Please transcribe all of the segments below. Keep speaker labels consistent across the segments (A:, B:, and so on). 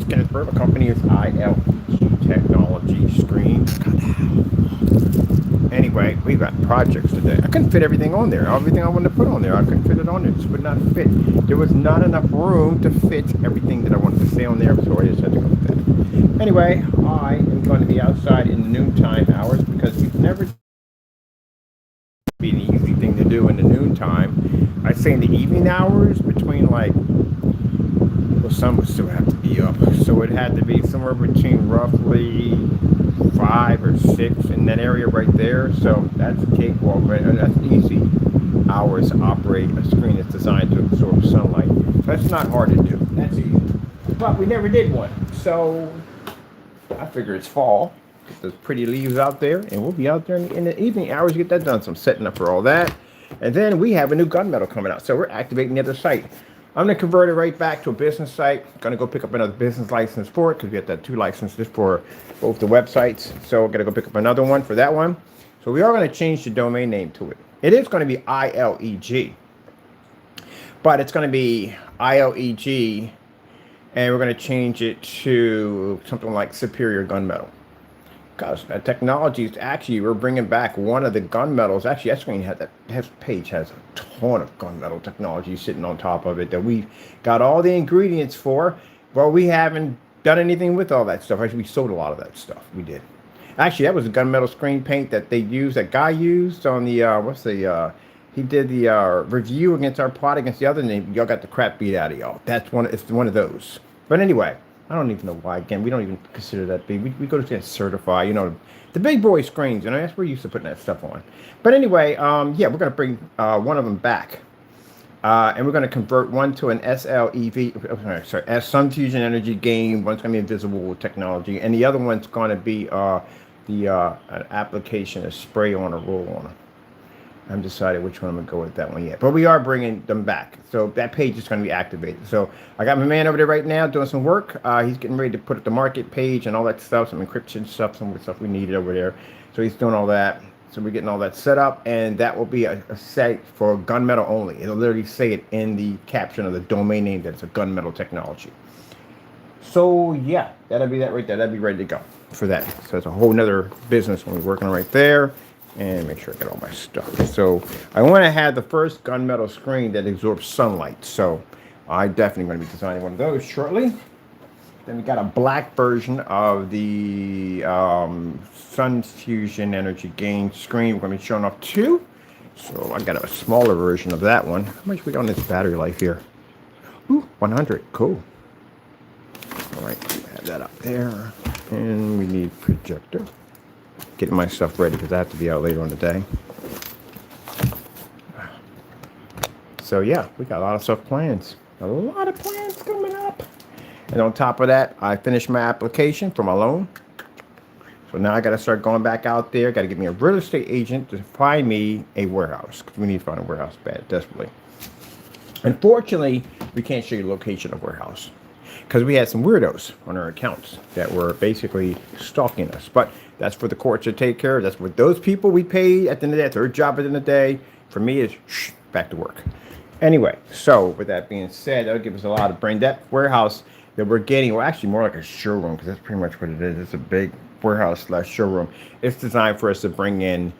A: is Kenneth Burr. The company is ILEG Technology Screen. Anyway, we got projects today. I couldn't fit everything on there. Everything I wanted to put on there, I couldn't fit it on there. It just would not fit. There was not enough room to fit everything that I wanted to stay on there, so I just had to go with that. Anyway, I am going to be outside in the noontime hours because we've never be an easy thing to do in the noontime. I say in the evening hours between like, well, sun would still have to be up, so it had to be somewhere between roughly 5 or 6 in that area right there. So that's a cakewalk, right? That's easy hours to operate a screen that's designed to absorb sunlight. So that's not hard to do. That's easy. But we never did one, so I figure it's fall. Get those pretty leaves out there, and we'll be out there in the evening hours to get that done. So I'm setting up for all that. And then we have a new gunmetal coming out. So we're activating the other site. I'm going to convert it right back to a business site. Going to go pick up another business license for it because we got that 2 licenses for both the websites. So we're going to go pick up another one for that one. So we are going to change the domain name to it. It is going to be ILEG, but it's going to be ILEG, and we're going to change it to something like Superior Gunmetal. Because technology is actually, we're bringing back one of the gunmetals. Actually, that screen page has a ton of gunmetal technology sitting on top of it that we got all the ingredients for, but we haven't done anything with all that stuff. Actually, we sold a lot of that stuff. We did. Actually, that was a gunmetal screen paint that they used, that guy used on the, he did the review against our product against the other name. Y'all got the crap beat out of y'all. It's one of those. But anyway, I don't even know why. Again, we don't even consider that big. We go to get certified, you know, the big boy screens. You know, that's where we're used to putting that stuff on. But anyway, yeah, we're going to bring one of them back. And we're going to convert one to an SLEV, sorry, Sun Fusion Energy Game. One's going to be invisible technology. And the other one's going to be an application, a spray on a roll on. I haven't decided which one I'm going to go with that one yet. But we are bringing them back. So that page is going to be activated. So I got my man over there right now doing some work. He's getting ready to put up the market page and all that stuff, some encryption stuff, some of the stuff we needed over there. So he's doing all that. So we're getting all that set up. And that will be a site for gunmetal only. It'll literally say it in the caption of the domain name that it's a gunmetal technology. So yeah, that'll be that right there. That'll be ready to go for that. So it's a whole nother business when we're working right there. And make sure I get all my stuff. So I want to have the first gunmetal screen that absorbs sunlight. So I definitely going to be designing one of those shortly. Then we got a black version of the Sun Fusion Energy Gain screen. We're going to be showing off 2. So I got a smaller version of that one. How much we got on this battery life here? Ooh, 100. Cool. All right, have that up there. And we need projector. Getting my stuff ready because I have to be out later on the day. So yeah, we got a lot of stuff planned. A lot of plans coming up. And on top of that, I finished my application for my loan. So now I got to start going back out there. Got to get me a real estate agent to find me a warehouse. Because we need to find a warehouse bad, desperately. Unfortunately, we can't show you the location of warehouse. Because we had some weirdos on our accounts that were basically stalking us. But that's for the courts to take care of. That's what those people we pay at the end of the day. That's their job at the end of the day. For me, is back to work. Anyway, so with that being said, that'll give us a lot of brain. That warehouse that we're getting, well, actually more like a showroom, because that's pretty much what it is. It's a big warehouse / showroom. It's designed for us to bring in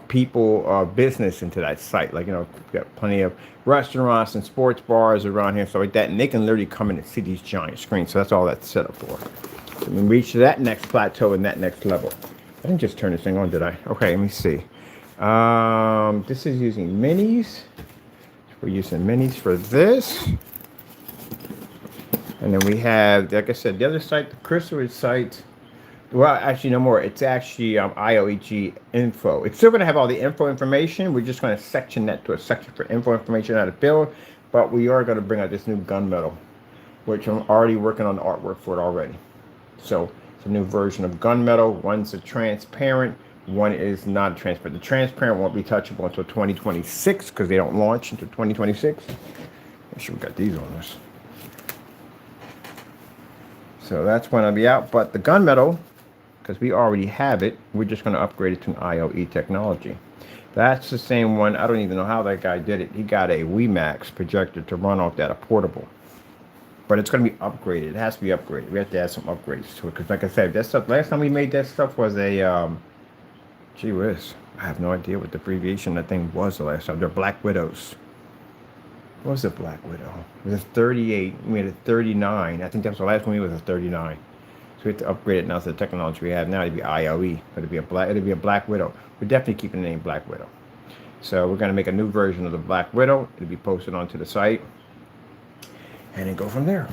A: people, business into that site. Like, you know, we've got plenty of restaurants and sports bars around here, stuff like that, and they can literally come in and see these giant screens. So that's all that's set up for. So we reach that next plateau and that next level. I didn't just turn this thing on, did I? Okay, let me see. This is using minis. We're using minis for this. And then we have, like I said, the other site, the Chrysalis site. Well, actually, no more. It's actually ILEG info. It's still going to have all the information. We're just going to section that to a section for info information how to build. But we are going to bring out this new gunmetal, which I'm already working on the artwork for it already. So it's a new version of gunmetal. One's a transparent. One is not transparent. The transparent won't be touchable until 2026 because they don't launch until 2026. Make sure we got these on us. So that's when I'll be out. But the gunmetal, because we already have it, we're just going to upgrade it to an ILE technology. That's the same one. I don't even know how that guy did it. He got a WeMax projector to run off that, a portable. but it's going to be upgraded. It has to be upgraded. We have to add some upgrades to it because, like I said, that stuff. Last time we made that stuff was a gee whiz. I have no idea what the abbreviation that thing was the last time. They're Black Widows. What was a Black Widow? It was a 38. We made a 39. I think that was the last one. We was a 39. So we have to upgrade it now to the technology we have now. It'd be ILE. It'd be a Black Widow. We're definitely keeping the name Black Widow. So we're going to make a new version of the Black Widow. It'll be posted onto the site, and then go from there.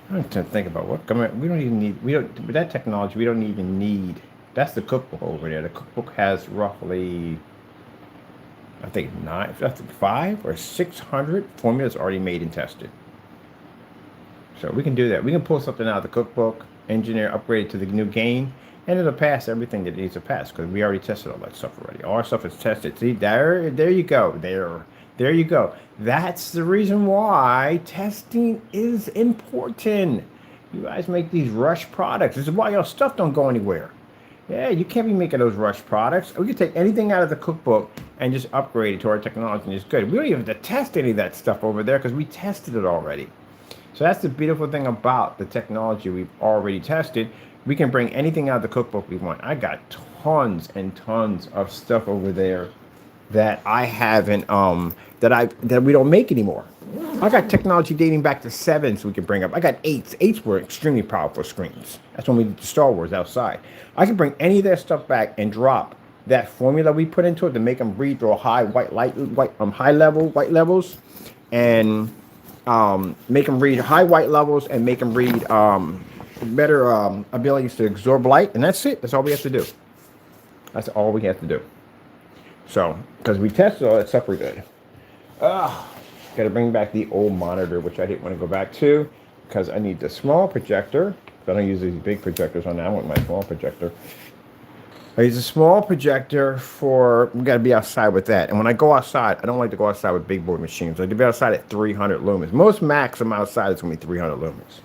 A: I'm trying to think about what. We don't even need. We don't with that technology. We don't even need. That's the cookbook over there. The cookbook has roughly, I think, 500 or 600 formulas already made and tested. So we can do that. We can pull something out of the cookbook, engineer, upgrade it to the new game, and it'll pass everything that it needs to pass because we already tested all that stuff already. All our stuff is tested. See, there you go. There you go. That's the reason why testing is important. You guys make these rush products. This is why your stuff don't go anywhere. Yeah, you can't be making those rush products. We can take anything out of the cookbook and just upgrade it to our technology, and it's good. We don't even have to test any of that stuff over there because we tested it already. So that's the beautiful thing about the technology we've already tested. We can bring anything out of the cookbook we want. I got tons and tons of stuff over there that I haven't that we don't make anymore. I got technology dating back to 7s we can bring up. I got 8s. 8s were extremely powerful screens. That's when we did the Star Wars outside. I can bring any of that stuff back and drop that formula we put into it to make them read through high high white levels, and make them read high white levels and make them read better abilities to absorb light, and that's it. That's all we have to do. That's all we have to do. So, because we tested all that stuff, we're good. Got to bring back the old monitor, which I didn't want to go back to because I need the small projector. I don't use these big projectors on that. I want my small projector. I use a small projector for, we got to be outside with that. And when I go outside, I don't like to go outside with big board machines. I like to be outside at 300 lumens. Most Macs I'm outside, it's going to be 300 lumens.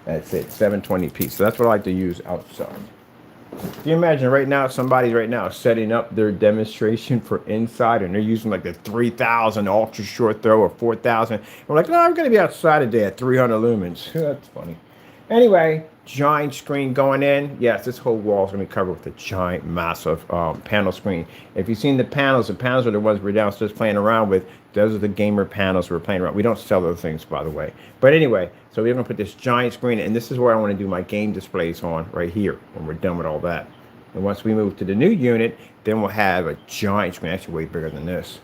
A: That's it, 720p. So that's what I like to use outside. Can you imagine right now, somebody's right now setting up their demonstration for inside and they're using like the 3000 ultra short throw or 4000. We're like, no, I'm going to be outside today at 300 lumens. That's funny. Anyway, giant screen going in. Yes, this whole wall is going to be covered with a giant, massive panel screen. If you've seen the panels are the ones we're downstairs playing around with. Those are the gamer panels we're playing around. We don't sell those things, by the way. But anyway, so we're going to put this giant screen, and this is where I want to do my game displays on, right here, when we're done with all that. And once we move to the new unit, then we'll have a giant screen, actually way bigger than this.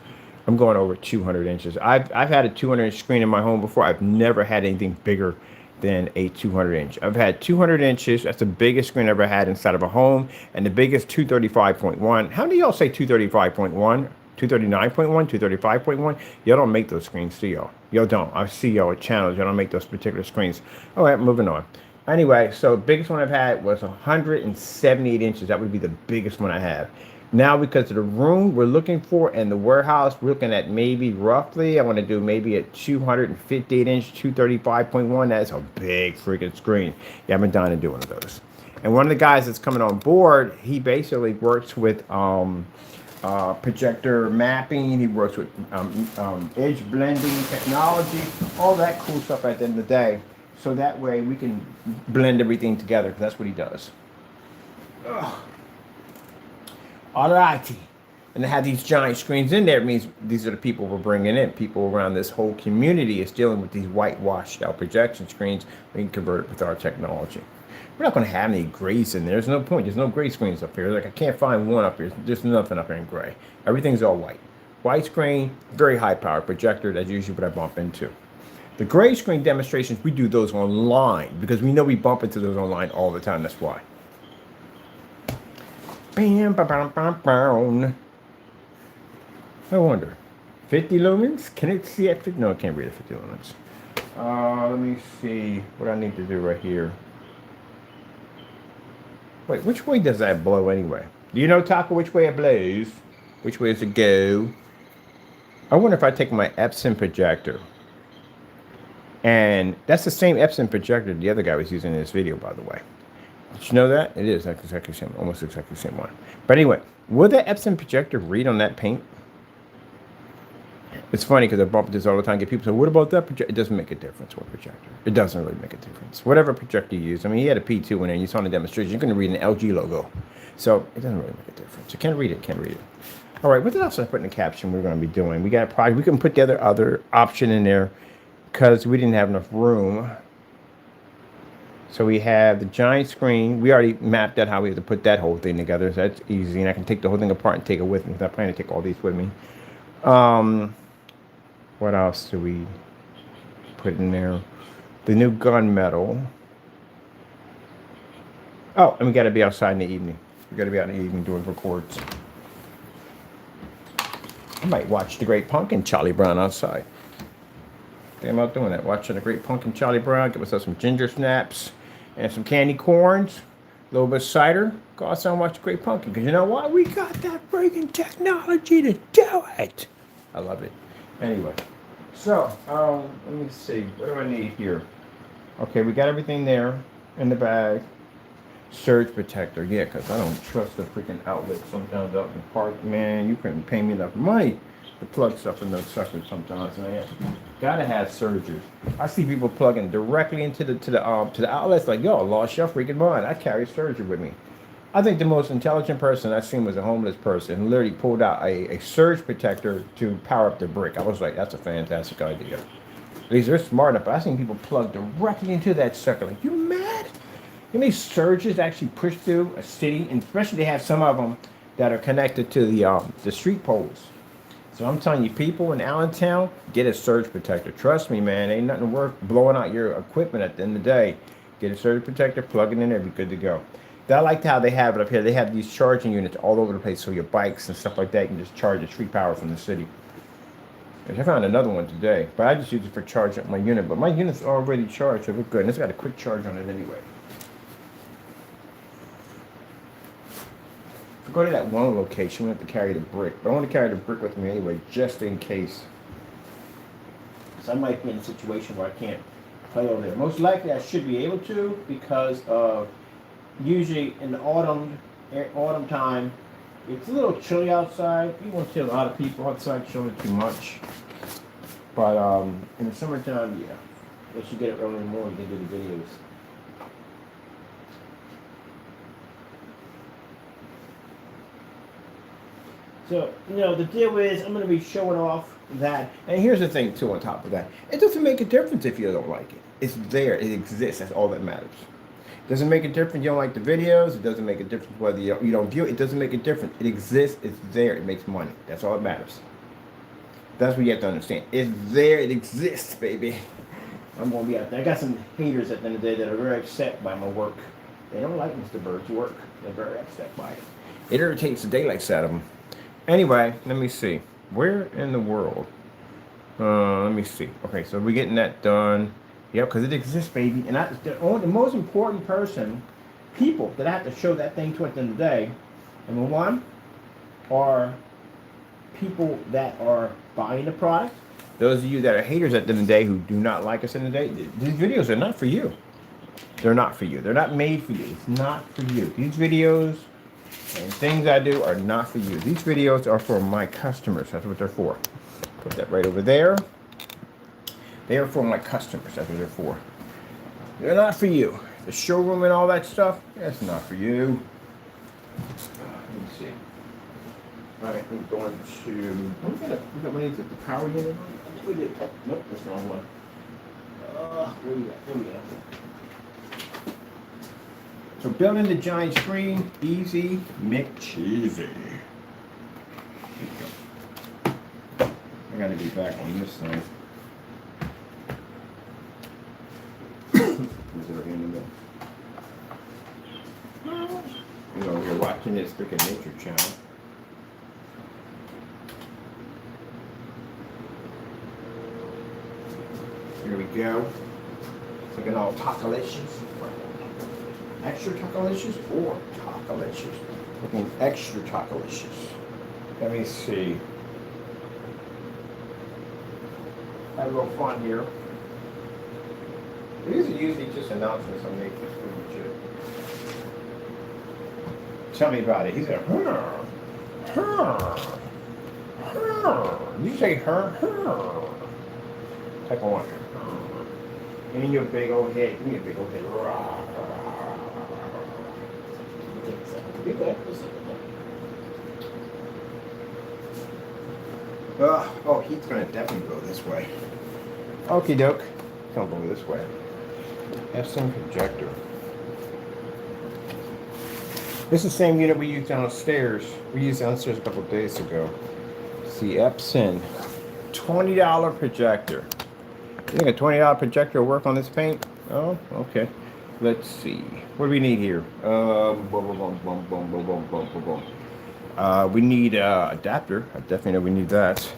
A: I'm going over 200 inches. I've had a 200-inch screen in my home before. I've never had anything bigger than a 200-inch. I've had 200 inches. That's the biggest screen I ever had inside of a home, and the biggest 235.1. How do y'all say 235.1? 239.1, 235.1. Y'all don't make those screens, do y'all? Y'all don't. I see y'all at channels. Y'all don't make those particular screens. All right, moving on. Anyway, so the biggest one I've had was 178 inches. That would be the biggest one I have. Now, because of the room we're looking for and the warehouse, we're looking at maybe roughly, I want to do maybe a 258 inch, 235.1. That's a big freaking screen. Yeah, I've been dying to do one of those. And one of the guys that's coming on board, he basically works with projector mapping. He works with edge blending technology, all that cool stuff at the end of the day. So that way we can blend everything together, because that's what he does. Alrighty. And to have these giant screens in there, it means these are the people we're bringing in. People around this whole community is dealing with these whitewashed out projection screens. We can convert it with our technology. We're not going to have any grays in there. There's no point. There's no gray screens up here. Like, I can't find one up here. There's nothing up here in gray. Everything's all white. White screen, very high power projector. That's usually what I bump into. The gray screen demonstrations, we do those online because we know we bump into those online all the time. That's why. Bam, bam, bam, bam, bam. I wonder, 50 lumens? Can it see at 50? No, it can't read at 50 lumens. Let me see what I need to do right here. Wait, which way does that blow anyway? Do you know, Taco, which way it blows? Which way does it go? I wonder if I take my Epson projector. And that's the same Epson projector the other guy was using in this video, by the way. Did you know that? It is exactly the same, almost exactly the same one. But anyway, will the Epson projector read on that paint? It's funny because I bump into this all the time. Get people say, "What about that projector?" It doesn't make a difference what projector. It doesn't really make a difference. Whatever projector you use. I mean, he had a P2 in there, and you saw in the demonstration. You're going to read an LG logo, so it doesn't really make a difference. You can't read it. Can't read it. All right. What else I put in the caption? We're going to be doing. We got a project. We can put together other option in there because we didn't have enough room. So we have the giant screen. We already mapped out how we have to put that whole thing together. So that's easy, and I can take the whole thing apart and take it with me. I plan to take all these with me. What else do we put in there? The new gunmetal. Oh, and we got to be outside in the evening. We got to be out in the evening doing records. I might watch The Great Punk and Charlie Brown outside. I'm out doing that. Watching The Great Punk and Charlie Brown. Get myself some ginger snaps and some candy corns. A little bit of cider. Go outside and watch The Great Pumpkin. Because you know what? We got that freaking technology to do it. I love it. Anyway. So, let me see. What do I need here? Okay, we got everything there in the bag. Surge protector. Yeah, because I don't trust the freaking outlet sometimes out in the park. Man, you couldn't pay me enough money to plug stuff in those suckers sometimes. And I gotta have surgers. I see people plugging directly into the outlets like, yo, I lost your freaking mind. I carry a surger with me. I think the most intelligent person I've seen was a homeless person who literally pulled out a surge protector to power up the brick. I was like, that's a fantastic idea. At least they're smart enough. But I've seen people plug directly into that sucker. Like, you mad? You know, these surges actually push through a city, and especially they have some of them that are connected to the street poles. So I'm telling you, people in Allentown, get a surge protector. Trust me, man, ain't nothing worth blowing out your equipment at the end of the day. Get a surge protector, plug it in there, be good to go. I liked how they have it up here. They have these charging units all over the place, so your bikes and stuff like that, you can just charge the street power from the city. I found another one today, but I just use it for charging up my unit. But my unit's already charged, so we're good. And it's got a quick charge on it anyway. If we go to that one location, we have to carry the brick. But I want to carry the brick with me anyway, just in case. So I might be in a situation where I can't play over there. Most likely I should be able to because of usually in the autumn time, it's a little chilly outside. You won't see a lot of people outside showing too much. But in the summertime, yeah. Once you get it early in the morning, you can do the videos. So, you know, the deal is I'm going to be showing off that. And here's the thing, too, on top of that. It doesn't make a difference if you don't like it. It's there. It exists. That's all that matters. Doesn't make a difference you don't like the videos. It doesn't make a difference whether you don't view it. It doesn't make a difference. It exists. It's there. It makes money. That's all that matters. That's what you have to understand. It's there. It exists, baby. I'm going to be out there. I got some haters at the end of the day that are very upset by my work. They don't like Mr. Bird's work. They're very upset by it. It irritates the daylights out of them. Anyway, let me see. Where in the world? Let me see. Okay, so we're getting that done. Yep, because it exists, baby. And the most important people that I have to show that thing to at the end of the day, number one, are people that are buying the product. Those of you that are haters at the end of the day who do not like us in the day, these videos are not for you. They're not for you. They're not made for you. It's not for you. These videos and things I do are not for you. These videos are for my customers. That's what they're for. Put that right over there. They are for my customers. That's what they're for. They're not for you. The showroom and all that stuff, that's not for you. Let me see. All right, I'm going to... We got one of these at the power unit. We did. Nope, that's the wrong one. Where we at? There we go. So building the giant screen, easy, McCheesy. I gotta be back on this thing. You know, we're watching this freaking nature channel. Here we go. Looking all tacolicious. Extra tacolicious or tacolicious? Looking extra tacolicious. Let me see. Have a little fun here. These are usually just announcements I make this food. Tell me about it. He's like, You say her? Type of one. Give me your big old head. Give me your big old head. Oh, he's gonna definitely go this way. Okie doke. Don't go this way. Epson projector. This is the same unit we used downstairs. We used downstairs a couple of days ago. See, Epson. $20 projector. You think a $20 projector will work on this paint? Oh, okay. Let's see. What do we need here? We need adapter. I definitely know we need that.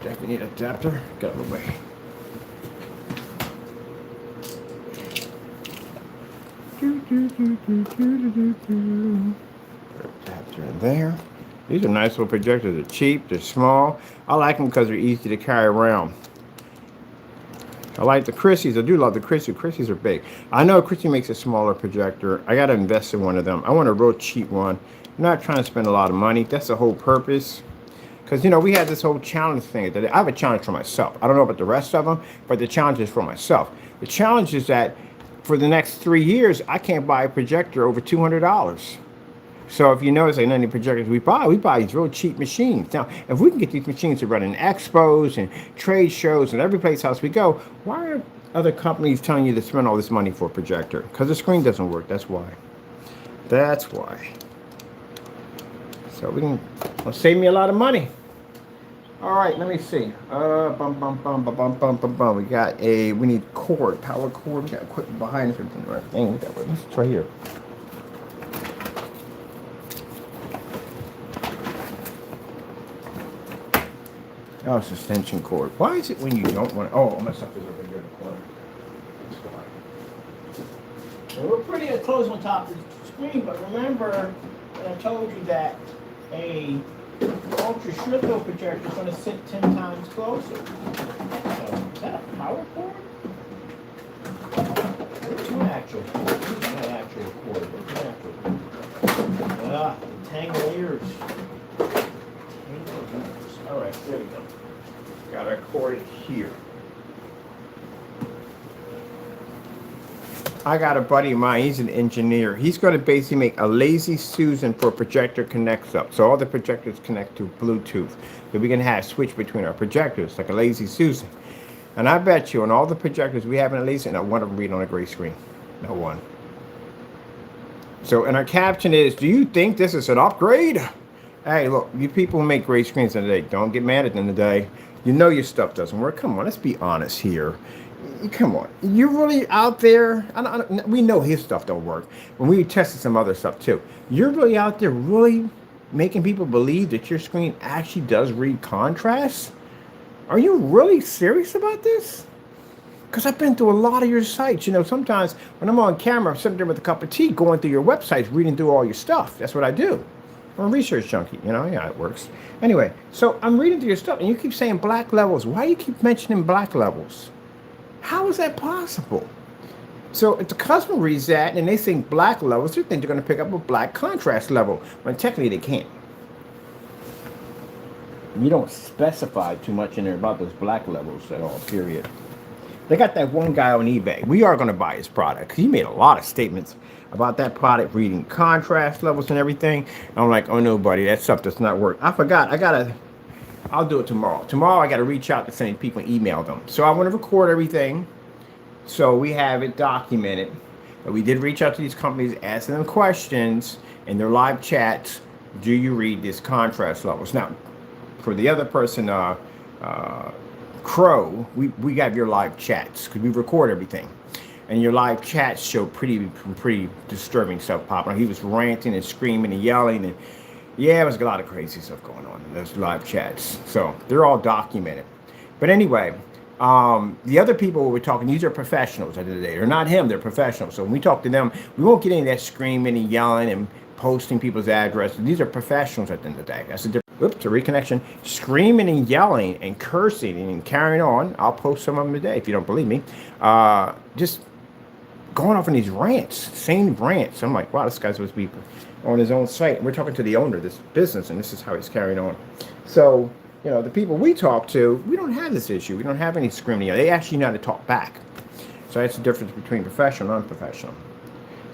A: Definitely need adapter. Get out of the way. Adapter in there. These are nice little projectors. They're cheap. They're small. I like them because they're easy to carry around. I like the Christie's. I do love the Christie. Christie's are big. I know Christie makes a smaller projector. I got to invest in one of them. I want a real cheap one. I'm not trying to spend a lot of money. That's the whole purpose. Because, you know, we had this whole challenge thing. I have a challenge for myself. I don't know about the rest of them, but the challenge is for myself. The challenge is that for the next 3 years, I can't buy a projector over $200. So if you notice, like any projectors we buy these real cheap machines. Now, if we can get these machines to run in expos and trade shows and every place else we go, why are other companies telling you to spend all this money for a projector? Because the screen doesn't work. That's why. That's why. So we can save me a lot of money. All right, let me see. We got we need cord, power cord. We got equipment behind us. Dang, look at that. It's right here. Oh, it's extension cord. Why is it when you don't want to? Oh, my stuff is over here in the corner. So we're pretty close on top of the screen, but remember that I told you that a ultra short throw projector is going to sit 10 times closer. So, is that a power cord? Where's my actual cord? Where's my actual cord? Where's my actual cord? Tangle ears. All right, there we go. Got our cord here. I got a buddy of mine, he's an engineer. He's going to basically make a lazy Susan for a projector connects up. So all the projectors connect to Bluetooth. So we can have switch between our projectors, like a lazy Susan. And I bet you on all the projectors we have in a lazy, not one of them read on a gray screen. No one. So, and our caption is, do you think this is an upgrade? Hey, look, you people who make gray screens in the day, don't get mad at them today. You know your stuff doesn't work. Come on, let's be honest here. Come on, you're really out there. We know his stuff don't work. When we tested some other stuff too, you're really out there really making people believe that your screen actually does read contrast? Are you really serious about this? Because I've been through a lot of your sites. You know, sometimes when I'm on camera, I'm sitting there with a cup of tea going through your websites, reading through all your stuff. That's what I do. I'm a research junkie, you know, yeah, it works. Anyway, so I'm reading through your stuff, and you keep saying black levels. Why do you keep mentioning black levels? How is that possible? So if the customer reads that, and they think black levels, they think they're going to pick up a black contrast level, when technically they can't. You don't specify too much in there about those black levels at all, period. They got that one guy on eBay. We are going to buy his product. He made a lot of statements about that product, reading contrast levels and everything. I'm like, oh no, buddy, that stuff does not work. I forgot. I'll do it tomorrow. Tomorrow I got to reach out to some people and email them. So I want to record everything so we have it documented. But we did reach out to these companies, asking them questions in their live chats. Do you read this contrast levels? Now, for the other person, Crow, we have your live chats because we record everything. And your live chats show pretty disturbing stuff popping. He was ranting and screaming and yelling, and yeah, there was a lot of crazy stuff going on in those live chats. So they're all documented. But anyway, the other people we're talking, these are professionals at the end of the day. They're not him, they're professionals. So when we talk to them, we won't get any of that screaming and yelling and posting people's addresses. These are professionals at the end of the day. That's a different. Oops, a reconnection. Screaming and yelling and cursing and carrying on. I'll post some of them today if you don't believe me. Just going off on these rants, same rants. I'm like, wow, this guy's supposed to be on his own site. We're talking to the owner of this business, and this is how he's carrying on. So The people we talk to, we don't have this issue. We don't have any screaming. They actually know how to talk back. So that's the difference between professional and unprofessional.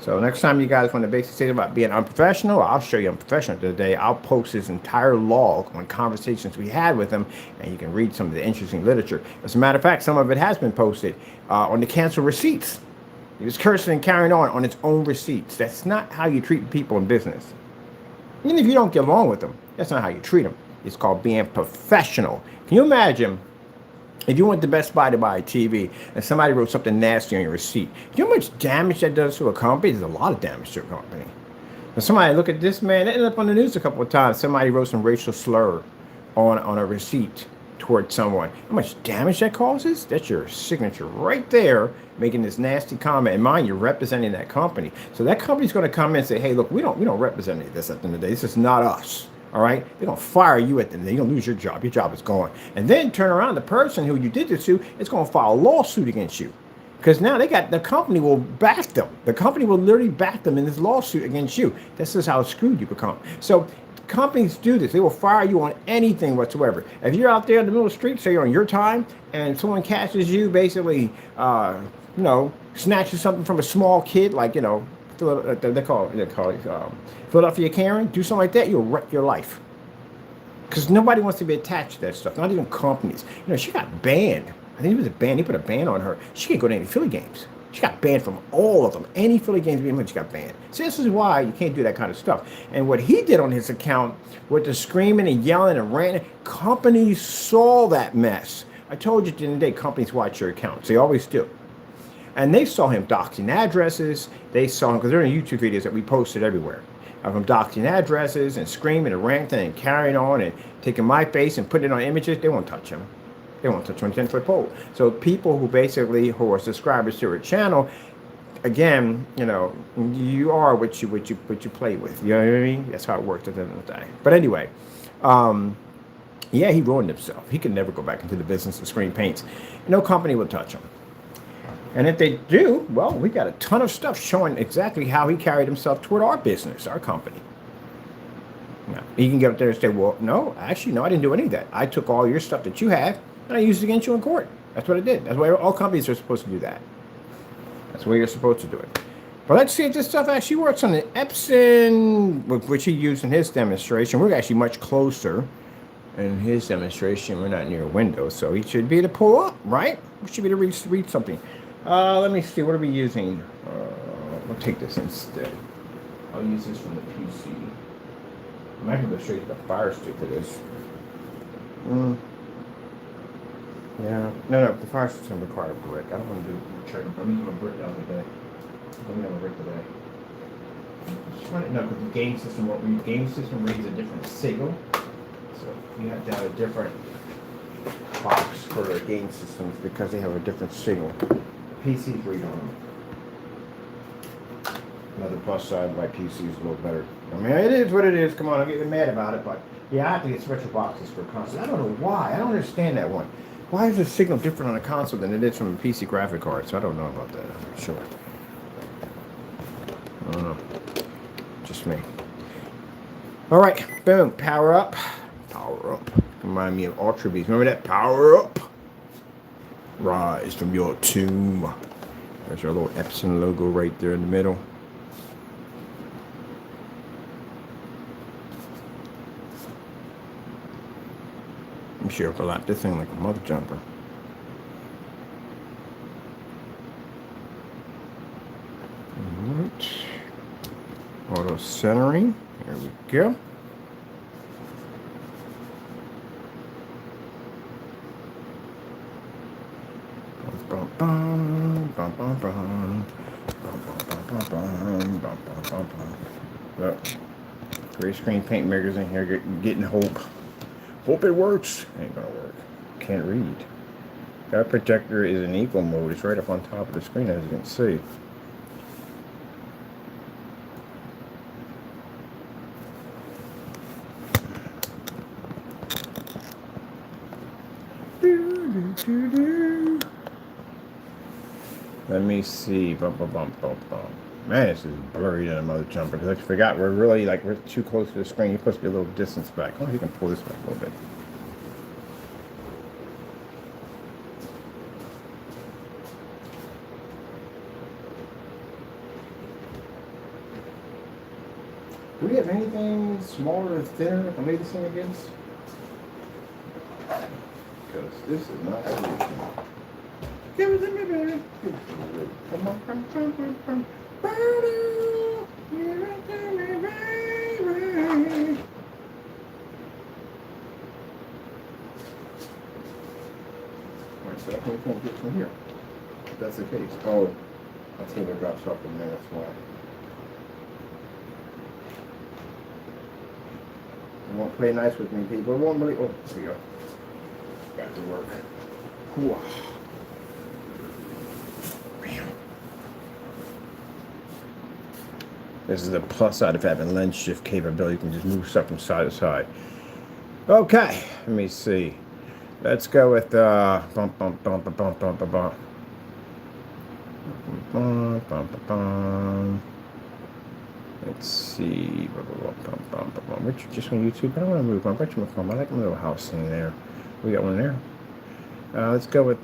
A: So next time you guys want to basically say about being unprofessional, I'll show you unprofessional today. I'll post this entire log on conversations we had with them, and you can read some of the interesting literature. As a matter of fact, some of it has been posted on the cancel receipts. He was cursing and carrying on its own receipts. That's not how you treat people in business. Even if you don't get along with them, that's not how you treat them. It's called being professional. Can you imagine if you went to Best Buy to buy a TV and somebody wrote something nasty on your receipt? You know how much damage that does to a company? There's a lot of damage to a company. And somebody, look at this man, that ended up on the news a couple of times. Somebody wrote some racial slur on a receipt towards someone. How much damage that causes? That's your signature right there, making this nasty comment. And mind, you're representing that company. So that company's going to come in and say, hey, look, we don't represent any of this at the end of the day. This is not us. All right? They're going to fire you at the end of the day. You're going to lose your job. Your job is gone. And then turn around, the person who you did this to is going to file a lawsuit against you. Because now the company will back them. The company will literally back them in this lawsuit against you. This is how screwed you become. So companies do this. They will fire you on anything whatsoever. If you're out there in the middle of the street, say you're on your time, and someone catches you basically, snatches something from a small kid, like, they call it Philadelphia Karen, do something like that, you'll wreck your life. Because nobody wants to be attached to that stuff, not even companies. She got banned. I think it was a ban. He put a ban on her. She can't go to any Philly games. She got banned from all of them. Any Philly games being played, she got banned. So this is why you can't do that kind of stuff. And what he did on his account with the screaming and yelling and ranting, companies saw that mess. I told you at the end of the day, companies watch your accounts. They always do. And they saw him doxing addresses. They saw him, because there are YouTube videos that we posted everywhere of him doxing addresses and screaming and ranting and carrying on and taking my face and putting it on images. They won't touch him. They won't touch on 10-foot pole. So people who are subscribers to our channel, again, you are what you play with. You know what I mean? That's how it works at the end of the day. But anyway, he ruined himself. He could never go back into the business of screen paints. No company will touch him. And if they do, well, we got a ton of stuff showing exactly how he carried himself toward our business, our company. Now, he can get up there and say, well, no, actually, no, I didn't do any of that. I took all your stuff that you had, and I used it against you in court. That's what I did. That's why all companies are supposed to do that. That's the way you're supposed to do it. But let's see if this stuff actually works on the Epson, which he used in his demonstration. We're actually much closer in his demonstration. We're not near a window, so he should be able to pull up, right? We should be able to read something. Let me see. What are we using? We'll take this instead. I'll use this from the PC. I might have to go straight to the Fire Stick for this. Yeah. No, the Fire Stick's going to require a brick. I don't want to do check. I'm using a brick the other day. Let me have a brick today. Just run it. No, because the game system reads a different signal. So you have to have a different box for the game systems because they have a different signal. PCs read on them. Another plus side, my PC is a little better. I mean, it is what it is. Come on, I'm getting mad about it, but yeah, I have to get special boxes for consoles. I don't know why. I don't understand that one. Why is the signal different on a console than it is from a PC graphic card? So I don't know about that. I'm not sure. I don't know. Just me. All right, boom. Power up. Power up. Remind me of Ultra Beast. Remember that? Power up. Rise from your tomb. There's our little Epson logo right there in the middle. I'm sure if I lap this thing like a mother jumper. Alright. Auto centering. There we go. Look, gray screen paint makers in here getting hope. Hope it works. Ain't gonna work. Can't read. That projector is in equal mode. It's right up on top of the screen, as you can see. Let me see. Man, this is blurry than a mother jumper because I forgot we're too close to the screen. You're supposed to be a little distance back. Oh, you can pull this back a little bit. Do we have anything smaller or thinner I can lay this thing against? Because this is not solution. Give it to me, baby. Give it to me, baby. Come on, come, come, come, come. Give it to me, baby. Alright, so I think we can't get from here. If that's the case. Oh, my table drops off in there, that's why. It won't play nice with me, people. It won't really. Oh, there we go. Got to work. Whoa. This is the plus side of having lens shift capability. You can just move stuff from side to side. Okay, let me see. Let's go with bum bum bum bum bum bum bum bum. Bum, bum, bum, bum. Let's see. Richard, just on YouTube. I don't want to move on. Richard McComb. I like my little house thing there. We got one there. Let's go with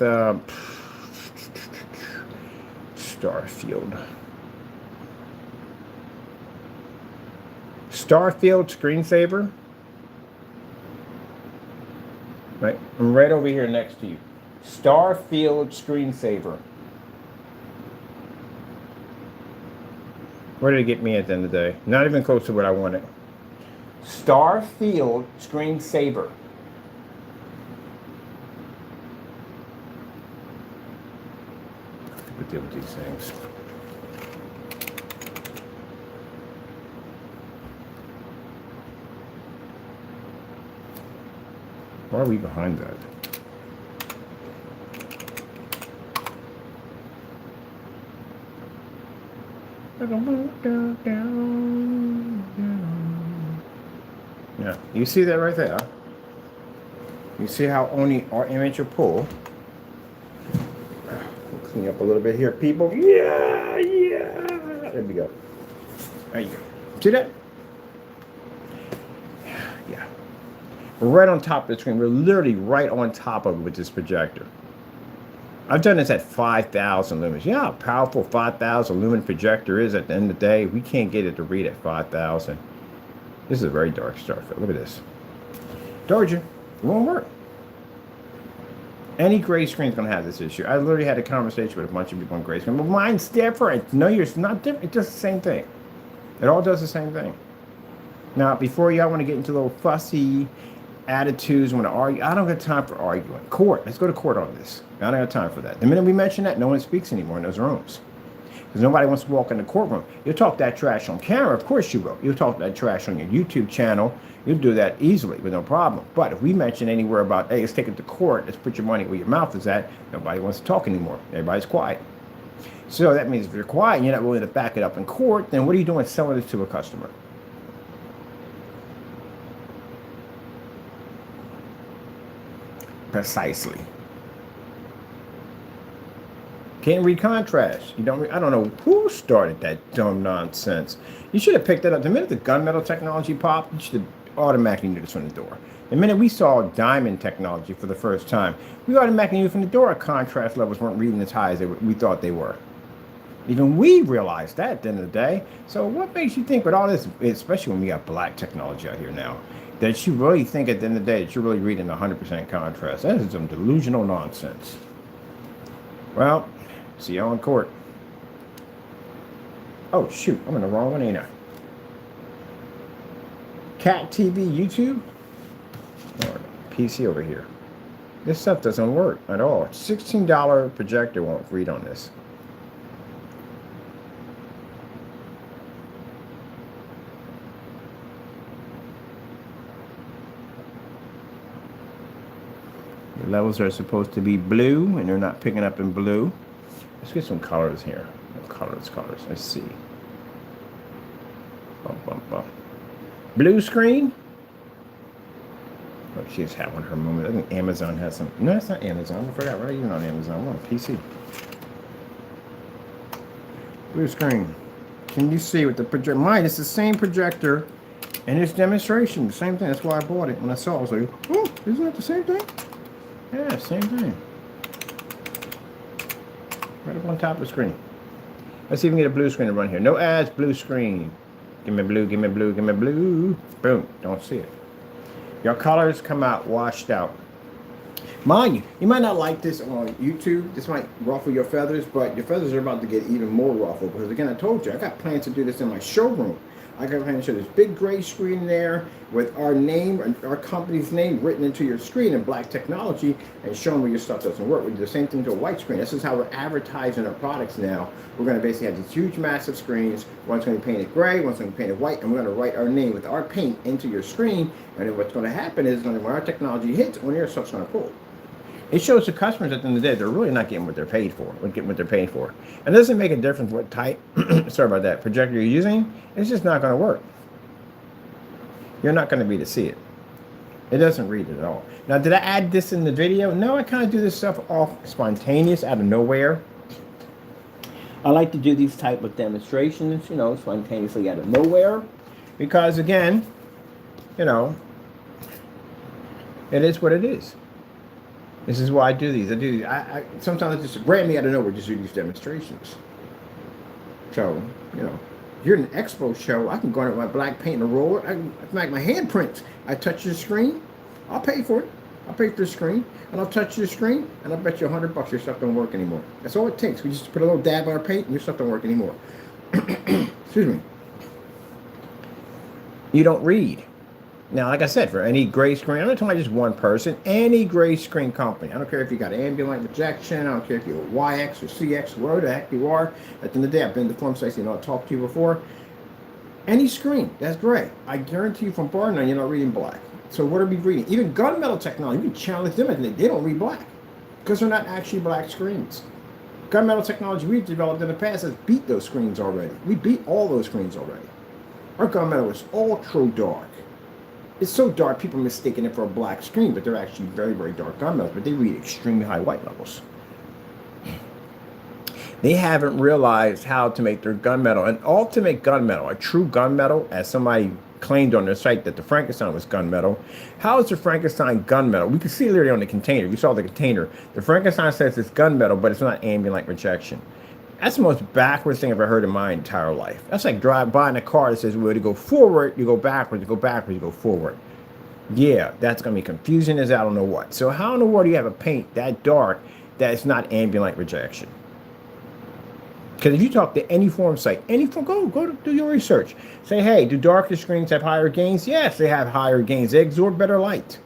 A: Starfield. Starfield screensaver. Right, I'm right over here next to you. Starfield screensaver. Where did it get me at the end of the day? Not even close to what I wanted. Starfield screensaver. What deal with these things? Why are we behind that? Yeah, you see that right there? You see how only our image will pull? We'll clean up a little bit here, people. Yeah. There we go. There you go. See that? Yeah. We're right on top of the screen. We're literally right on top of it with this projector. I've done this at 5,000 lumens. You know how powerful 5,000 lumen projector is at the end of the day? We can't get it to read at 5,000. This is a very dark Starfield. Look at this. Told you. It won't work. Any gray screen is going to have this issue. I literally had a conversation with a bunch of people on gray screen. But mine's different. No, yours not different. It does the same thing. It all does the same thing. Now, before y'all want to get into little fussy attitudes, want to argue, I don't got time for arguing. Court. Let's go to court on this. I don't have time for that. The minute we mention that, no one speaks anymore in those rooms. Because nobody wants to walk in the courtroom. You'll talk that trash on camera, of course you will. You'll talk that trash on your YouTube channel. You'll do that easily with no problem. But if we mention anywhere about, hey, let's take it to court, let's put your money where your mouth is at, nobody wants to talk anymore. Everybody's quiet. So that means if you're quiet and you're not willing to back it up in court, then what are you doing selling it to a customer? Precisely. Can't read contrast. You don't. I don't know who started that dumb nonsense. You should have picked that up. The minute the gunmetal technology popped, you should have automatically knew this from the door. The minute we saw diamond technology for the first time, we automatically knew from the door our contrast levels weren't reading as high as we thought they were. Even we realized that at the end of the day. So what makes you think with all this, especially when we got black technology out here now, that you really think at the end of the day that you're really reading 100% contrast? That is some delusional nonsense. Well, see y'all in court. Oh, shoot. I'm in the wrong one, ain't I? Cat TV YouTube? Or PC over here. This stuff doesn't work at all. $16 projector won't read on this. The levels are supposed to be blue, and they're not picking up in blue. Let's get some colors here. Colors. Let's see. Blue screen. Oh, she's having her moment. I think Amazon has some. No, it's not Amazon. I forgot. Right? Even on Amazon. I'm on PC. Blue screen. Can you see with the projector? Mine is the same projector in this demonstration. The same thing. That's why I bought it. When I saw it, I was like, oh, isn't that the same thing? Yeah, same thing. Right up on top of the screen. Let's see if we can get a blue screen to run here. No ads, blue screen. Give me blue, give me blue, give me blue. Boom, don't see it. Your colors come out washed out. Mind you, you might not like this on YouTube. This might ruffle your feathers, but your feathers are about to get even more ruffled because, again, I told you, I got plans to do this in my showroom. I got plans to show this big gray screen there with our name, our company's name written into your screen in black technology and showing where your stuff doesn't work. We do the same thing to a white screen. This is how we're advertising our products now. We're going to basically have these huge, massive screens. One's going to be painted gray, one's going to be painted white, and we're going to write our name with our paint into your screen. And then what's going to happen is when our technology hits, when your stuff's going to pull. It shows the customers at the end of the day they're really not getting what they're paid for, getting what they're paid for. And it doesn't make a difference what type, sorry about that, projector you're using. It's just not going to work. You're not going to be able to see it. It doesn't read it at all. Now, did I add this in the video? No, I kind of do this stuff off spontaneous, out of nowhere. I like to do these type of demonstrations, you know, spontaneously out of nowhere. Because, again, you know, it is what it is. This is why I do these. I sometimes I just randomly out of nowhere just do these demonstrations. So, you know, if you're in an expo show, I can go in with my black paint and a roller. I can make my handprints. I touch the screen, I'll pay for it. I'll pay for the screen, and I'll touch the screen, and I'll bet you $100 your stuff don't work anymore. That's all it takes. We just put a little dab on our paint, and your stuff don't work anymore. Excuse me. You don't read. Now, like I said, for any gray screen, I'm not talking about just one person, any gray screen company. I don't care if you got ambient rejection, I don't care if you're YX or CX, wherever the heck you are. At the end of the day, I've been to film sites, you know, I've talked to you before. Any screen, that's gray. I guarantee you from bar none, you're not reading black. So what are we reading? Even gunmetal technology, you can challenge them, and they don't read black because they're not actually black screens. Gunmetal technology we've developed in the past has beat those screens already. We beat all those screens already. Our gunmetal is ultra dark. It's so dark, people are mistaking it for a black screen, but they're actually very, very dark gunmetals, but they read extremely high white levels. They haven't realized how to make their gunmetal, an ultimate gunmetal, a true gunmetal, as somebody claimed on their site that the Frankenstein was gunmetal. How is the Frankenstein gunmetal? We can see literally on the container. You saw the container. The Frankenstein says it's gunmetal, but it's not ambient light rejection. That's the most backwards thing I've ever heard in my entire life. That's like buying a car that says, well, to go forward, you go backwards, you go backwards, you go forward. Yeah, that's going to be confusing as I don't know what. So how in the world do you have a paint that dark that it's not ambient light rejection? Because if you talk to any form site, go do your research. Say, hey, do darker screens have higher gains? Yes, they have higher gains. They absorb better light.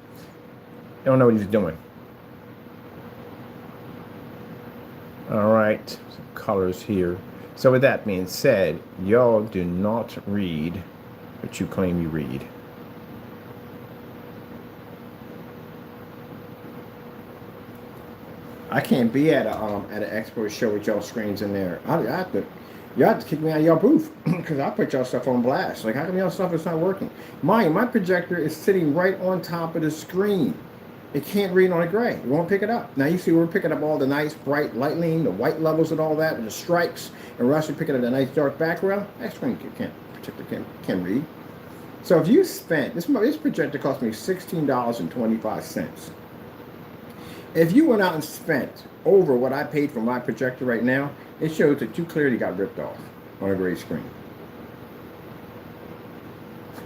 A: I don't know what he's doing. All right, some colors here. So with that being said, y'all do not read what you claim you read. I can't be at an expo show with y'all screens in there. Y'all have to kick me out of y'all booth because I put y'all stuff on blast. Like, how come y'all stuff is not working? My projector is sitting right on top of the screen. It can't read on a gray. It won't pick it up. Now you see we're picking up all the nice bright lightning, the white levels and all that, and the stripes, and we're actually picking up the nice dark background. That screen can't read. So if you spent, this projector cost me $16.25. If you went out and spent over what I paid for my projector right now, it shows that you clearly got ripped off on a gray screen.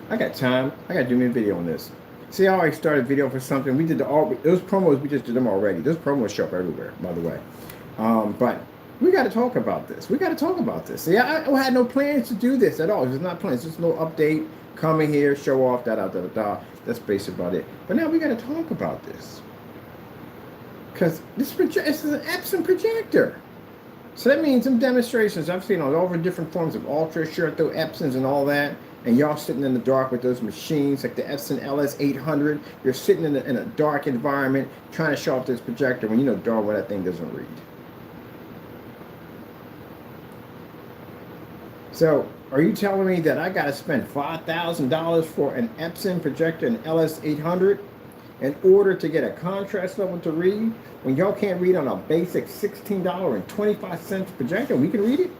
A: I got time. I got to do me a video on this. See, I already started a video for something. We did those promos. We just did them already. Those promos show up everywhere, by the way. But we got to talk about this. We got to talk about this. See, I had no plans to do this at all. It's not plans. It's just a little update. Come in here, show off, That's basically about it. But now we got to talk about this. Because this is an Epson projector. So that means some demonstrations I've seen on all the different forms of ultra short throw Epsons and all that. And y'all sitting in the dark with those machines like the Epson LS800. You're sitting in a dark environment trying to show off this projector when you know darn well that thing doesn't read. So are you telling me that I got to spend $5,000 for an Epson projector, an LS800, in order to get a contrast level to read when y'all can't read on a basic $16.25 projector? We can read it?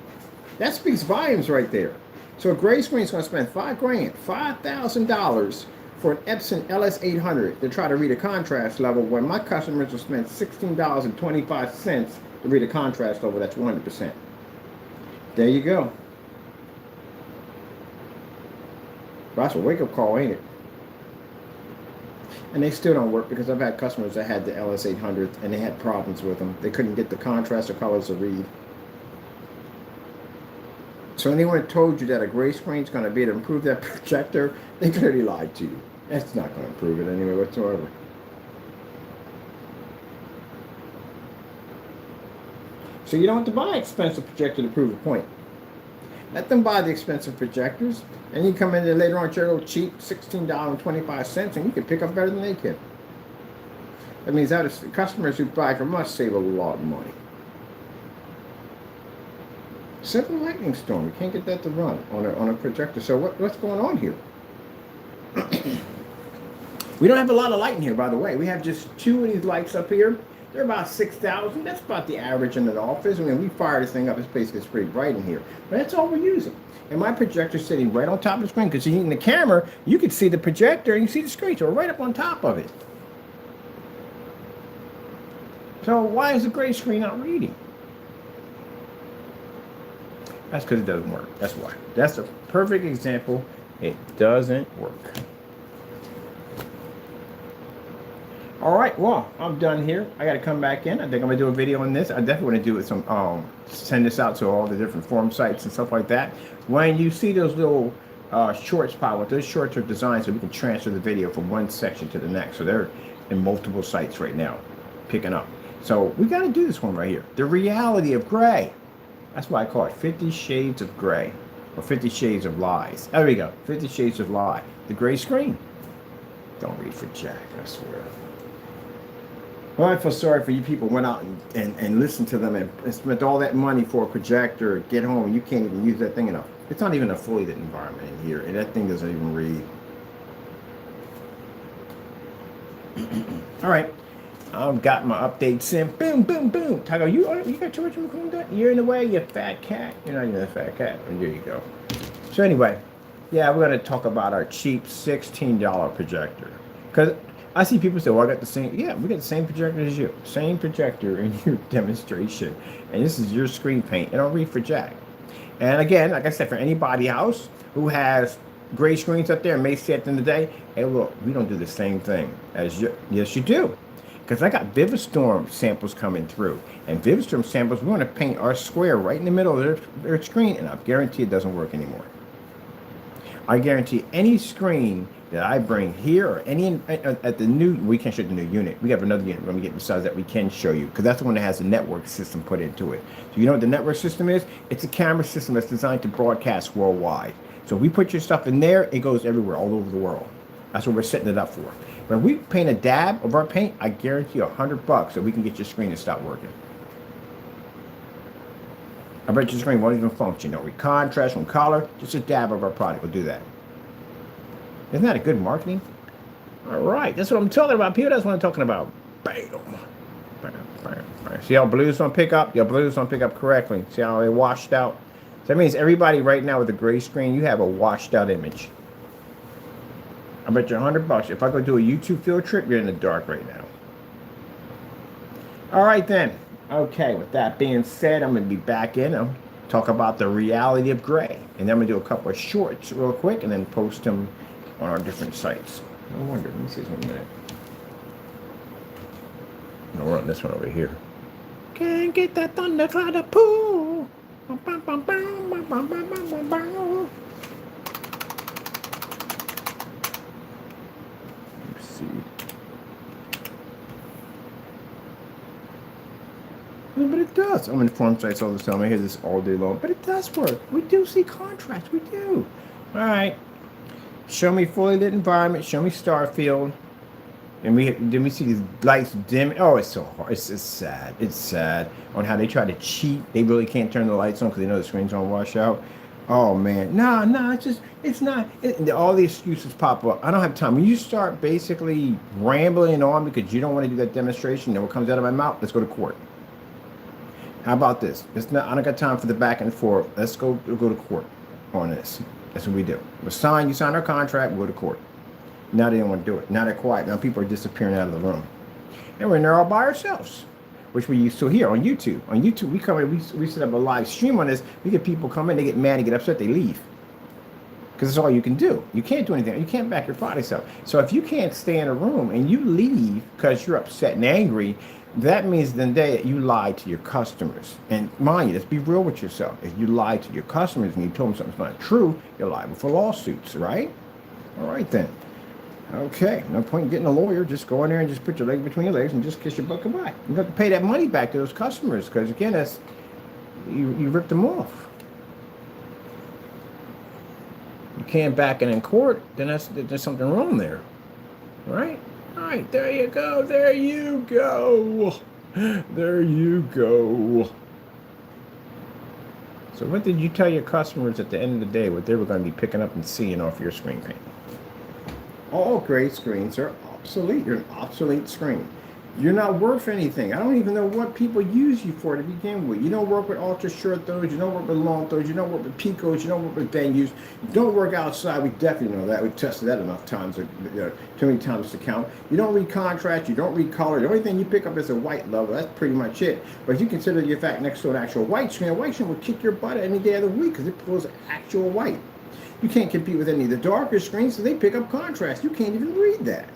A: That speaks volumes right there. So a gray screen is going to spend $5,000 for an Epson LS800 to try to read a contrast level when my customers will spend $16.25 to read a contrast level that's 100%. There you go. But that's a wake-up call, ain't it? And they still don't work because I've had customers that had the LS800 and they had problems with them. They couldn't get the contrast or colors to read. So anyone told you that a gray screen is going to be able to improve that projector, they clearly lied to you. That's not going to improve it anyway whatsoever. So you don't have to buy an expensive projector to prove a point. Let them buy the expensive projectors, and you come in there later on with your little cheap $16.25, and you can pick up better than they can. That means that is, customers who buy from us save a lot of money. Simple lightning storm. You can't get that to run on a projector. So what's going on here? We don't have a lot of light in here, by the way. We have just 2 of these lights up here. They're about 6,000. That's about the average in an office. I mean, we fire this thing up, this place gets pretty bright in here. But that's all we're using. And my projector's sitting right on top of the screen, because in the camera, you can see the projector and you see the screen. So we're right up on top of it. So why is the gray screen not reading? That's because it doesn't work. That's why. That's a perfect example. It doesn't work. All right, well, I'm done here. I got to come back in. I think I'm going to do a video on this. I definitely want to do it some, send this out to all the different forum sites and stuff like that. When you see those little shorts pop up, those shorts are designed so we can transfer the video from one section to the next. So they're in multiple sites right now, picking up. So we got to do this one right here. The reality of gray. That's why I call it 50 Shades of Gray, or 50 Shades of Lies. There we go, 50 Shades of Lie. The gray screen. Don't read for Jack, I swear. Well, I feel sorry for you people who went out and listened to them and spent all that money for a projector, get home, and you can't even use that thing enough. It's not even a fully lit environment in here, and that thing doesn't even read. All right. I've got my updates in. Boom, boom, boom. Tago, you got George McCoon? You're in the way, you fat cat. You're not even a fat cat. And there you go. So anyway, yeah, we're going to talk about our cheap $16 projector. Because I see people say, well, I got the same. Yeah, we got the same projector as you. Same projector in your demonstration. And this is your screen paint. It don't read for Jack. And again, like I said, for anybody else who has gray screens up there and may say at the end of the day, hey, look, we don't do the same thing as you. Yes, you do. Because I got Vivistorm samples coming through. And Vivistorm samples, we want to paint our square right in the middle of their screen, and I guarantee it doesn't work anymore. I guarantee any screen that I bring here or any at the new, we can't show the new unit. We have another unit when we get besides that we can show you, because that's the one that has a network system put into it. So you know what the network system is? It's a camera system that's designed to broadcast worldwide. So if we put your stuff in there, it goes everywhere, all over the world. That's what we're setting it up for. When we paint a dab of our paint, I guarantee you $100 that we can get your screen to stop working. I bet your screen won't even function. No contrast, no color, just a dab of our product will do that. Isn't that a good marketing? All right, that's what I'm talking about, people. That's what I'm talking about. Bam. Bam, bam, bam. See how blues don't pick up? Your blues don't pick up correctly. See how they washed out? So that means everybody right now with a gray screen, you have a washed out image. I bet you $100. If I go do a YouTube field trip, you're in the dark right now. All right then. Okay, with that being said, I'm going to be back in. I'll talk about the reality of gray. And then I'm going to do a couple of shorts real quick and then post them on our different sites. No wonder. Let me see this 1 minute. I'm going to run this one over here. Can't get that thundercloud to pull. But it does. I'm in forum sites all the time. I hear this all day long. But it does work. We do see contrast. We do. All right. Show me fully lit environment. Show me Starfield. And then we see these lights dim. Oh, it's so hard. It's sad. It's sad on how they try to cheat. They really can't turn the lights on because they know the screen's gonna wash out. Oh man, no, it's not. All the excuses pop up. I don't have time. When you start basically rambling on because you don't want to do that demonstration, then what comes out of my mouth? Let's go to court. How about this? I don't got time for the back and forth. Let's go to court on this. That's what we do. You sign our contract, we go to court. Now they don't want to do it. Now they're quiet. Now people are disappearing out of the room. And we're in there all by ourselves, which we used to here on YouTube. On YouTube, we come in, we set up a live stream on this. We get people come in, they get mad, they get upset, they leave. because it's all you can do. You can't do anything. You can't back your products up. So if you can't stay in a room and you leave because you're upset and angry, that means the day that you lied to your customers. And mind you, let's be real with yourself. If you lied to your customers and you told them something's not true, you're liable for lawsuits, right? All right then. Okay, no point in getting a lawyer. Just go in there and just put your leg between your legs and just kiss your butt goodbye. You have to pay that money back to those customers because, again, that's you ripped them off. You can't back it in court, then there's something wrong there, right? All right, there you go. There you go. There you go. So what did you tell your customers at the end of the day what they were going to be picking up and seeing off your screen paint? All gray screens are obsolete. You're an obsolete screen. You're not worth anything. I don't even know what people use you for to begin with. You don't work with ultra short throws. You don't work with long throws. You don't work with picos. You don't work with venues. You don't work outside. We definitely know that. We tested that enough times, too many times to count. You don't read contrast. You don't read color. The only thing you pick up is a white level. That's pretty much it. But if you consider your fact next to an actual white screen, a white screen will kick your butt any day of the week because it pulls actual white. You can't compete with any of the darker screens, so they pick up contrast. You can't even read that.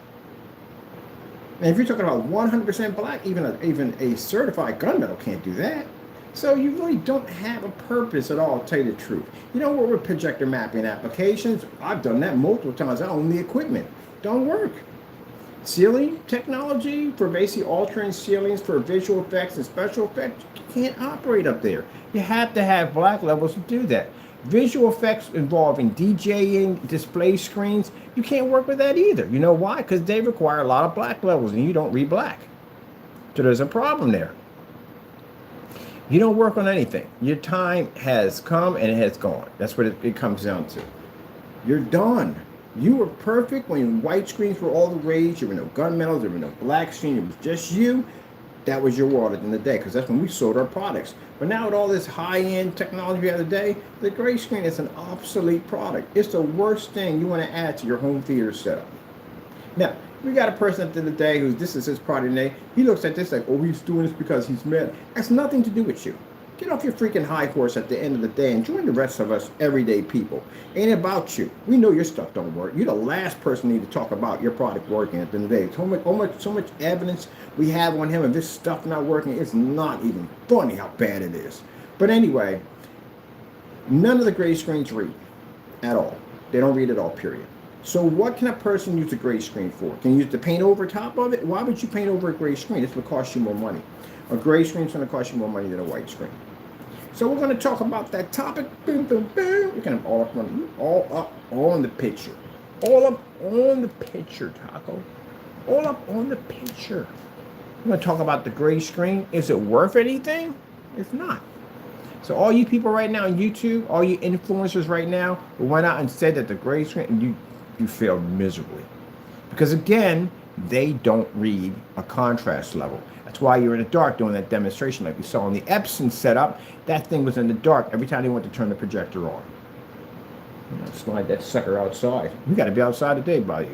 A: And if you're talking about 100% black, even a certified gunmetal can't do that. So you really don't have a purpose at all, to tell you the truth. You don't work with projector mapping applications. I've done that multiple times. I own the equipment. Don't work. Ceiling technology for basically altering ceilings for visual effects and special effects, you can't operate up there. You have to have black levels to do that. Visual effects involving DJing, display screens, you can't work with that either. You know why? Because they require a lot of black levels and you don't read black. So there's a problem there. You don't work on anything. Your time has come and it has gone. That's what it comes down to. You're done. You were perfect when white screens were all the rage. There were no gunmetals, there were no black screen. It was just you. That was your world at the end of the day because that's when we sold our products. But now with all this high-end technology we have today, the gray screen is an obsolete product. It's the worst thing you want to add to your home theater setup. Now, we got a person at the end of the day who's, this is his product today. He looks at this like, oh, he's doing this because he's mad. That's nothing to do with you. Get off your freaking high horse at the end of the day and join the rest of us everyday people. Ain't about you. We know your stuff don't work. You're the last person you need to talk about your product working at the end of the day. So much evidence we have on him of this stuff not working. It's not even funny how bad it is. But anyway, none of the gray screens read at all. They don't read at all, period. So what can a person use a gray screen for? Can you use the paint over top of it? Why would you paint over a gray screen? This would cost you more money. A gray screen is going to cost you more money than a white screen. So we're going to talk about that topic. Boom, boom, boom. We're going to all up on the picture. All up on the picture, Taco. All up on the picture. We're going to talk about the gray screen. Is it worth anything? It's not. So all you people right now on YouTube, all you influencers right now who went out and said that the gray screen, you failed miserably. Because again, they don't read a contrast level. That's why you're in the dark doing that demonstration like we saw on the Epson setup. That thing was in the dark every time they went to turn the projector on. Slide that sucker outside. We got to be outside today, buddy.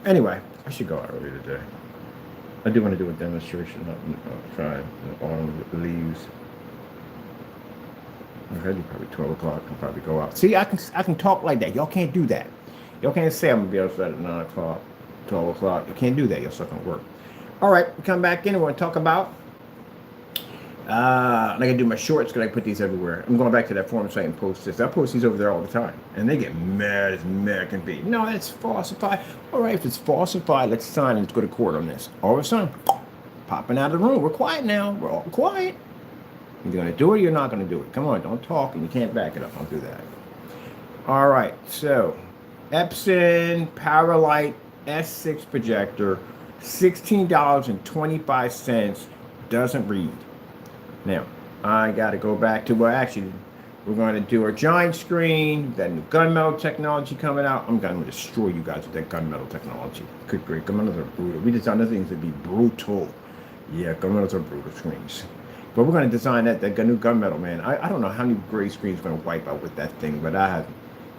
A: Anyway, I should go out earlier today. I do want to do a demonstration. Try on the leaves. Okay, probably 12 o'clock. I'll probably go out. See, I can talk like that. Y'all can't do that. Y'all can't say I'm going to be outside at 9 o'clock, 12 o'clock. You can't do that. You'll suck on work. All right, we come back in and we're going to talk about, I'm going to do my shorts because I put these everywhere. I'm going back to that forum site and post this. I post these over there all the time. And they get mad as mad can be. No, that's falsified. All right, if it's falsified, let's sign and let's go to court on this. All of a sudden, popping out of the room. We're quiet now. We're all quiet. You're going to do it or you're not going to do it. Come on, don't talk and you can't back it up. Don't do that. All right, so Epson Powerlight S6 projector. $16.25 doesn't read. Now, I got to go back to, well, actually, we're going to do our giant screen, that new gunmetal technology coming out. I'm going to destroy you guys with that gunmetal technology. Good grief, gunmetals are brutal. We designed the things to be brutal. Yeah, gunmetals are brutal screens. But we're going to design that new gunmetal, man. I don't know how many gray screens going to wipe out with that thing, but yeah,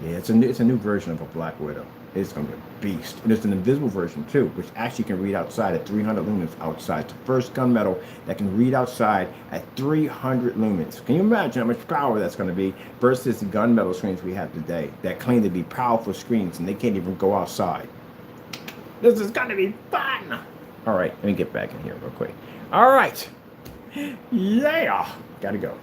A: it's a new version of a Black Widow. It's going to be a beast. And there's an invisible version too, which actually can read outside at 300 lumens outside. It's the first gunmetal that can read outside at 300 lumens. Can you imagine how much power that's going to be versus the gunmetal screens we have today that claim to be powerful screens and they can't even go outside? This is going to be fun. All right, let me get back in here real quick. All right. Yeah. Gotta go.